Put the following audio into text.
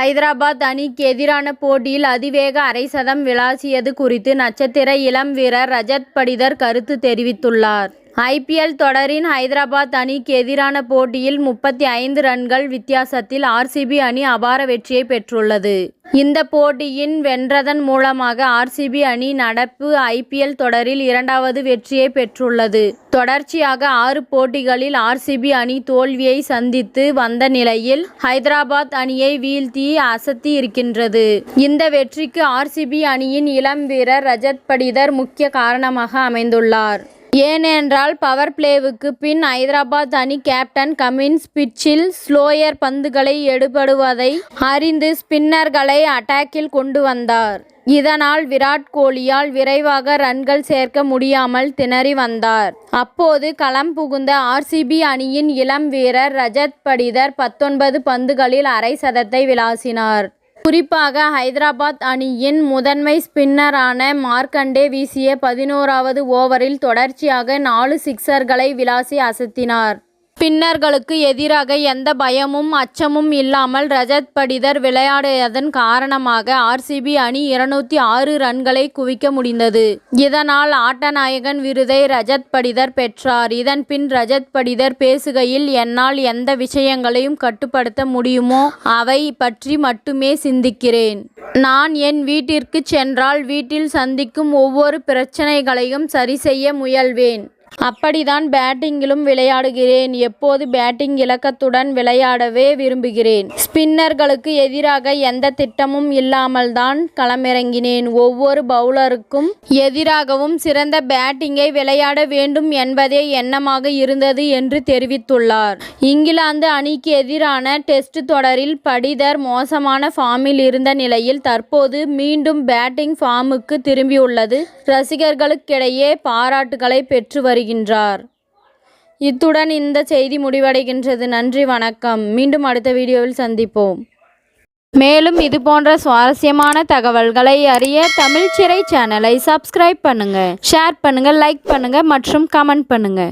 ஹைதராபாத் அணிக்கு எதிரான போட்டியில் அதிவேக அரை சதம் விளாசியது குறித்து நட்சத்திர இளம் வீரர் ரஜத் படிதர் கருத்து தெரிவித்துள்ளார். ஐபிஎல் தொடரின் ஹைதராபாத் அணிக்கு எதிரான போட்டியில் 35 ரன்கள் வித்தியாசத்தில் ஆர்சிபி அணி அபார வெற்றியை பெற்றுள்ளது. இந்த போட்டியின் வென்றதன் மூலமாக ஆர்சிபி அணி நடப்பு ஐபிஎல் தொடரில் 2வது வெற்றியை பெற்றுள்ளது. தொடர்ச்சியாக 6 போட்டிகளில் ஆர்சிபி அணி தோல்வியை சந்தித்து வந்த நிலையில் ஹைதராபாத் அணியை வீழ்த்தி அசத்தி இருக்கின்றது. இந்த வெற்றிக்கு ஆர்சிபி அணியின் இளம் வீரர் ரஜத் படிதர் முக்கிய காரணமாக அமைந்துள்ளார். ஏனென்றால் பவர் பிளேவுக்கு பின் ஹைதராபாத் அணி கேப்டன் கமின்ஸ் பிட்சில் ஸ்லோயர் பந்துகளை எடுபடுவதை அறிந்து ஸ்பின்னர்களை அட்டாக்கில் கொண்டு வந்தார். இதனால் விராட் கோலியால் விரைவாக ரன்கள் சேர்க்க முடியாமல் திணறி வந்தார். அப்போது களம் புகுந்த ஆர்சிபி அணியின் இளம் வீரர் ரஜத் படிதர் 19 பந்துகளில் அரை சதத்தை விளாசினார். குறிப்பாக ஹைதராபாத் அணியின் முதன்மை ஸ்பின்னரான மார்க்கண்டே வீசிய 11வது ஓவரில் தொடர்ச்சியாக 4 சிக்சர்களை விளாசி அசத்தினார். ஸ்பின்னர்களுக்கு எதிராக எந்த பயமும் அச்சமும் இல்லாமல் ரஜத் படிதர் விளையாடியதன் காரணமாக ஆர்சிபி அணி 206 ரன்களை குவிக்க முடிந்தது. இதனால் ஆட்டநாயகன் விருதை ரஜத் படிதர் பெற்றார். இதன் பின் ரஜத் படிதர் பேசுகையில், என்னால் எந்த விஷயங்களையும் கட்டுப்படுத்த முடியுமோ அவை பற்றி மட்டுமே சிந்திக்கிறேன். நான் என் வீட்டிற்கு சென்றால் வீட்டில் சந்திக்கும் ஒவ்வொரு பிரச்சனைகளையும் சரி செய்ய முயல்வேன். அப்படிதான் பேட்டிங்கிலும் விளையாடுகிறேன். எப்போது பேட்டிங் இலக்கத்துடன் விளையாடவே விரும்புகிறேன். ஸ்பின்னர்களுக்கு எதிராக எந்த திட்டமும் இல்லாமல் தான் களமிறங்கினேன். ஒவ்வொரு பவுலருக்கும் எதிராகவும் சிறந்த பேட்டிங்கை விளையாட வேண்டும் என்பதே எண்ணமாக இருந்தது என்று தெரிவித்துள்ளார். இங்கிலாந்து அணிக்கு எதிரான டெஸ்ட் தொடரில் படிதர் மோசமான ஃபார்மில் இருந்த நிலையில் தற்போது மீண்டும் பேட்டிங் ஃபார்முக்கு திரும்பியுள்ளது ரசிகர்களுக்கிடையே பாராட்டுகளை பெற்று வருகின்றார். இத்துடன் இந்த செய்தி முடிவடைகின்றது. நன்றி, வணக்கம். மீண்டும் அடுத்த வீடியோவில் சந்திப்போம். மேலும் இதுபோன்ற சுவாரஸ்யமான தகவல்களை அறிய தமிழ் சிறை சேனலை சப்ஸ்கிரைப் பண்ணுங்க, ஷேர் பண்ணுங்க, லைக் பண்ணுங்க மற்றும் கமெண்ட் பண்ணுங்க.